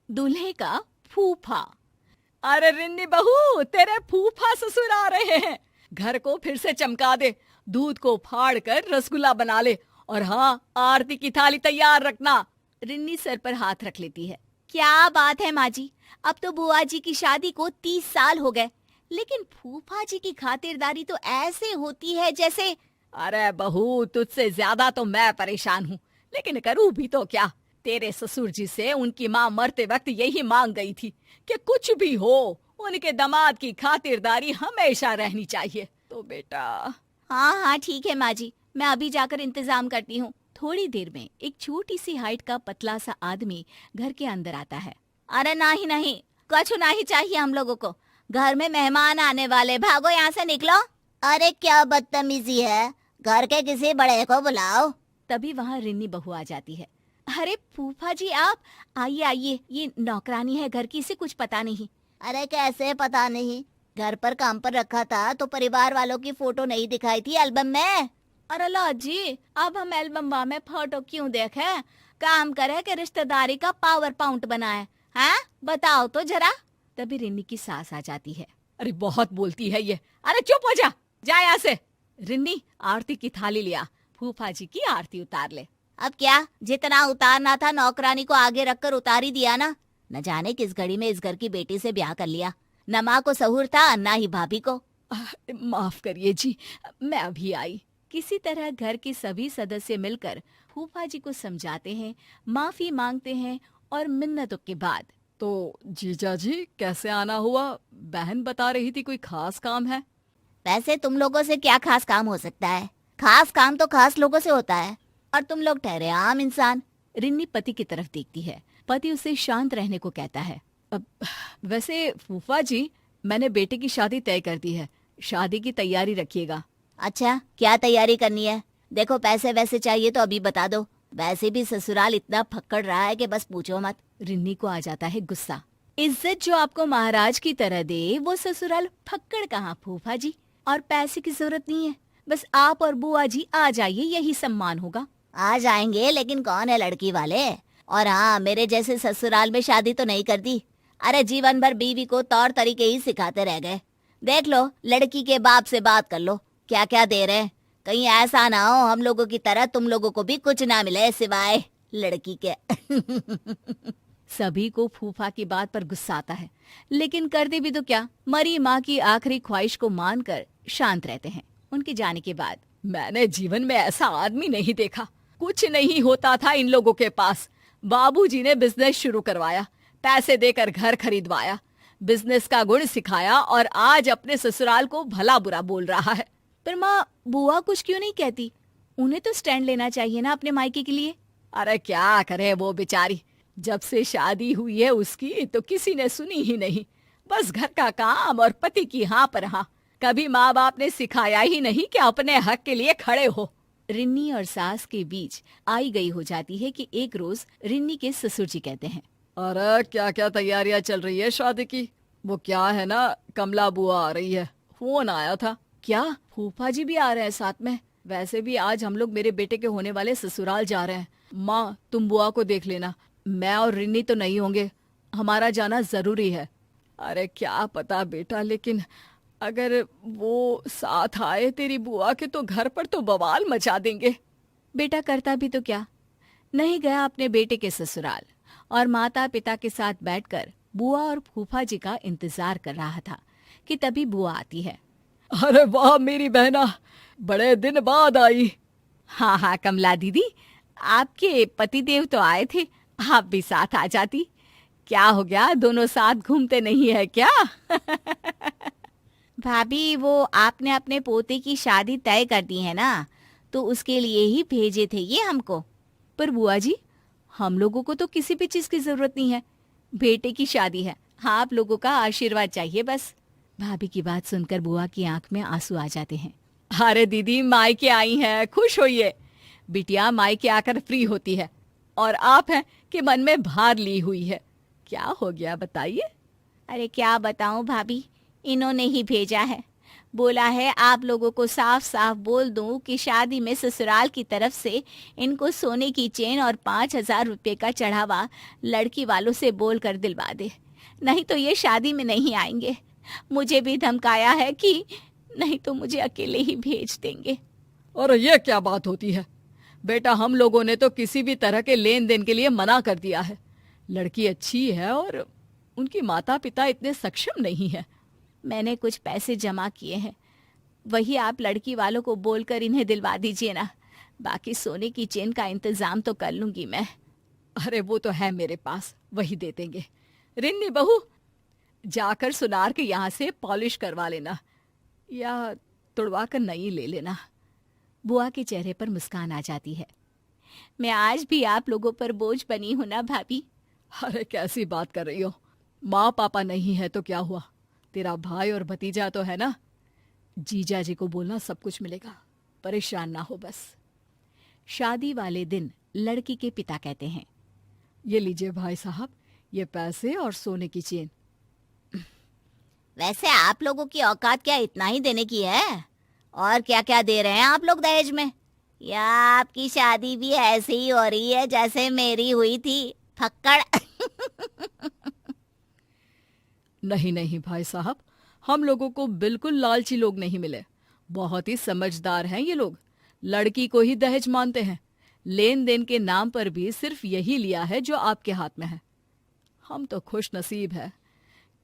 दूल्हे का फूफा। अरे रिन्नी बहू, तेरे फूफा ससुर आ रहे हैं। घर को फिर से चमका दे, दूध को फाड़ कर रसगुल्ला बना ले, और हाँ, आरती की थाली तैयार रखना। रिन्नी सर पर हाथ रख लेती है। क्या बात है माँ जी, अब तो बुआ जी की शादी को 30 साल हो गए, लेकिन फूफा जी की खातिरदारी तो ऐसे होती है जैसे। अरे बहू, तुझसे ज्यादा तो मैं परेशान हूँ, लेकिन करूँ भी तो क्या। तेरे ससुर जी से उनकी माँ मरते वक्त यही मांग गई थी कि कुछ भी हो, उनके दामाद की खातिरदारी हमेशा रहनी चाहिए। तो बेटा। हाँ हाँ ठीक है माँ जी, मैं अभी जाकर इंतजाम करती हूँ। थोड़ी देर में एक छोटी सी हाइट का पतला सा आदमी घर के अंदर आता है। अरे नहीं नहीं, कुछ नहीं चाहिए हम लोगों को, घर में मेहमान आने वाले, भागो यहाँ से निकलो। अरे क्या बदतमीजी है, घर के किसी बड़े को बुलाओ। तभी वहाँ रिन्नी बहू आ जाती है। अरे फूफा जी आप, आइए आइए, ये नौकरानी है घर की, इसे कुछ पता नहीं। अरे कैसे पता नहीं, घर पर काम पर रखा था तो परिवार वालों की फोटो नहीं दिखाई थी एल्बम में। अरे लो जी, अब हम एल्बम में फोटो क्यों देखे, काम करे कि रिश्तेदारी का पावर पॉइंट बनाए, हैं? बताओ तो जरा। तभी रिन्नी की सास आ जाती है। अरे बहुत बोलती है ये, अरे चुप हो जा, जा यहाँ से। रिन्नी, आरती की थाली लिया, फूफा जी की आरती उतार ले। अब क्या, जितना उतारना था नौकरानी को आगे रखकर उतार ही दिया ना। न जाने किस घड़ी में इस घर की बेटी से ब्याह कर लिया, न माँ को सहूर था न ही भाभी को। माफ करिए जी, मैं अभी आई। किसी तरह घर के सभी सदस्य मिलकर फूफा जी को समझाते हैं, माफी मांगते हैं, और मिन्नतों के बाद। तो जीजा जी कैसे आना हुआ, बहन बता रही थी कोई खास काम है। वैसे तुम लोगों से क्या खास काम हो सकता है, खास काम तो खास लोगों से होता है, और तुम लोग ठहरे आम इंसान। रिन्नी पति की तरफ देखती है। पति उसे शांत रहने को कहता है। अब वैसे फूफा जी, मैंने बेटे की शादी तय कर दी है, शादी की तैयारी रखिएगा। अच्छा, क्या तैयारी करनी है? देखो पैसे वैसे चाहिए तो अभी बता दो, वैसे भी ससुराल इतना फक्कड़ रहा है कि बस पूछो मत। रिन्नी को आ जाता है गुस्सा। इज्जत जो आपको महाराज की तरह दे, वो ससुराल फक्कड़ कहाँ फूफा जी, और पैसे की जरूरत नहीं है, बस आप और बुआ जी आ जाइए, यही सम्मान होगा। आ जाएंगे, लेकिन कौन है लड़की वाले? और हाँ, मेरे जैसे ससुराल में शादी तो नहीं कर दी। अरे जीवन भर बीवी को तौर तरीके ही सिखाते रह गए। देख लो, लड़की के बाप से बात कर लो, क्या क्या दे रहे हैं। कहीं ऐसा ना हो हम लोगों की तरह तुम लोगों को भी कुछ ना मिले सिवाय लड़की के। सभी को फूफा की बात पर गुस्सा आता है, लेकिन करते भी तो क्या, मरी माँ की आखिरी ख्वाहिश को मानकर शांत रहते हैं। उनके जाने के बाद मैंने जीवन में ऐसा आदमी नहीं देखा, कुछ नहीं होता था इन लोगों के पास। बाबूजी ने बिजनेस शुरू करवाया, पैसे देकर घर खरीदवाया, बिजनेस का गुण सिखाया, और आज अपने ससुराल को भला बुरा बोल रहा है। पर माँ, बुआ कुछ क्यों नहीं कहती? उन्हें तो स्टैंड लेना चाहिए ना अपने मायके के लिए। अरे क्या करे वो बेचारी, जब से शादी हुई है उसकी तो किसी ने सुनी ही नहीं, बस घर का काम और पति की हाँ पर हाँ। कभी माँ बाप ने सिखाया ही नहीं कि अपने हक के लिए खड़े हो। रिन्नी और सास के बीच आई गई हो जाती है कि एक रोज रिन्नी के ससुर जी कहते हैं, अरे क्या क्या तैयारियां चल रही है शादी की, वो क्या है ना, कमला बुआ आ रही है, फोन आया था। क्या फूफा जी भी आ रहे हैं साथ में? वैसे भी आज हम लोग मेरे बेटे के होने वाले ससुराल जा रहे हैं। माँ, तुम बुआ को देख लेना, मैं और रिन्नी तो नहीं होंगे, हमारा जाना जरूरी है। अरे क्या पता बेटा, लेकिन अगर वो साथ आए तेरी बुआ के तो घर पर तो बवाल मचा देंगे। बेटा करता भी तो क्या, नहीं गया अपने बेटे के ससुराल, और माता पिता के साथ बैठकर बुआ और फूफा जी का इंतजार कर रहा था कि तभी बुआ आती है। अरे वाह मेरी बहना, बड़े दिन बाद आई। हाँ हाँ कमला दीदी, आपके पतिदेव तो आए थे, आप भी साथ आ जाती। क्या हो गया, दोनों साथ घूमते नहीं है क्या? भाभी, वो आपने अपने पोते की शादी तय कर दी है ना, तो उसके लिए ही भेजे थे ये हमको। पर बुआ जी, हम लोगों को तो किसी भी चीज की जरूरत नहीं है, बेटे की शादी है, हाँ आप लोगों का आशीर्वाद चाहिए बस। भाभी की बात सुनकर बुआ की आंख में आंसू आ जाते हैं। अरे दीदी, मायके आई हैं, खुश होइए। बिटिया मायके आकर फ्री होती है, और आप हैं कि मन में भार ली हुई है। क्या हो गया बताइए? अरे क्या बताऊं भाभी, इन्होंने ही भेजा है। बोला है आप लोगों को साफ साफ बोल दूं कि शादी में ससुराल की तरफ से इनको सोने की चेन और 5,000 रुपये का चढ़ावा लड़की वालों से बोल कर दिलवा दे, नहीं तो ये शादी में नहीं आएंगे। मुझे भी धमकाया है कि नहीं तो मुझे अकेले ही भेज देंगे। और ये क्या बात होती है बेटा, हम लोगों ने तो किसी भी तरह के लेन देन के लिए मना कर दिया है। लड़की अच्छी है और उनकी माता पिता इतने सक्षम नहीं है। मैंने कुछ पैसे जमा किए हैं, वही आप लड़की वालों को बोलकर इन्हें दिलवा दीजिए ना। बाकी सोने की चेन का इंतजाम तो कर लूंगी मैं। अरे वो तो है मेरे पास, वही दे देंगे। रिन्नी बहू, जाकर सुनार के यहाँ से पॉलिश करवा लेना या तुड़वा कर नई ले लेना। बुआ के चेहरे पर मुस्कान आ जाती है। मैं आज भी आप लोगों पर बोझ बनी हूं ना भाभी। अरे कैसी बात कर रही हो, माँ पापा नहीं है तो क्या हुआ, तेरा भाई और भतीजा तो है ना। जीजा जी को बोलना सब कुछ मिलेगा, परेशान ना हो बस। शादी वाले दिन लड़की के पिता कहते हैं, ये लीजिए भाई साहब, ये पैसे और सोने की चेन। वैसे आप लोगों की औकात क्या इतना ही देने की है? और क्या क्या दे रहे हैं आप लोग दहेज में? या आपकी शादी भी ऐसे ही हो रही है जैसे मेरी हुई थी, फक्कड़? नहीं नहीं भाई साहब, हम लोगों को बिल्कुल लालची लोग नहीं मिले। बहुत ही समझदार हैं ये लोग, लड़की को ही दहेज मानते हैं। लेन देन के नाम पर भी सिर्फ यही लिया है जो आपके हाथ में है। हम तो खुश नसीब है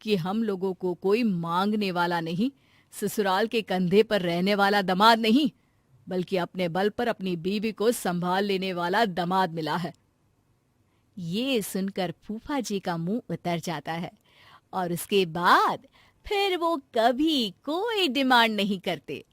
कि हम लोगों को कोई मांगने वाला नहीं, ससुराल के कंधे पर रहने वाला दामाद नहीं, बल्कि अपने बल पर अपनी बीवी को संभाल लेने वाला दामाद मिला है। ये सुनकर फूफा जी का मुंह उतर जाता है और उसके बाद फिर वो कभी कोई डिमांड नहीं करते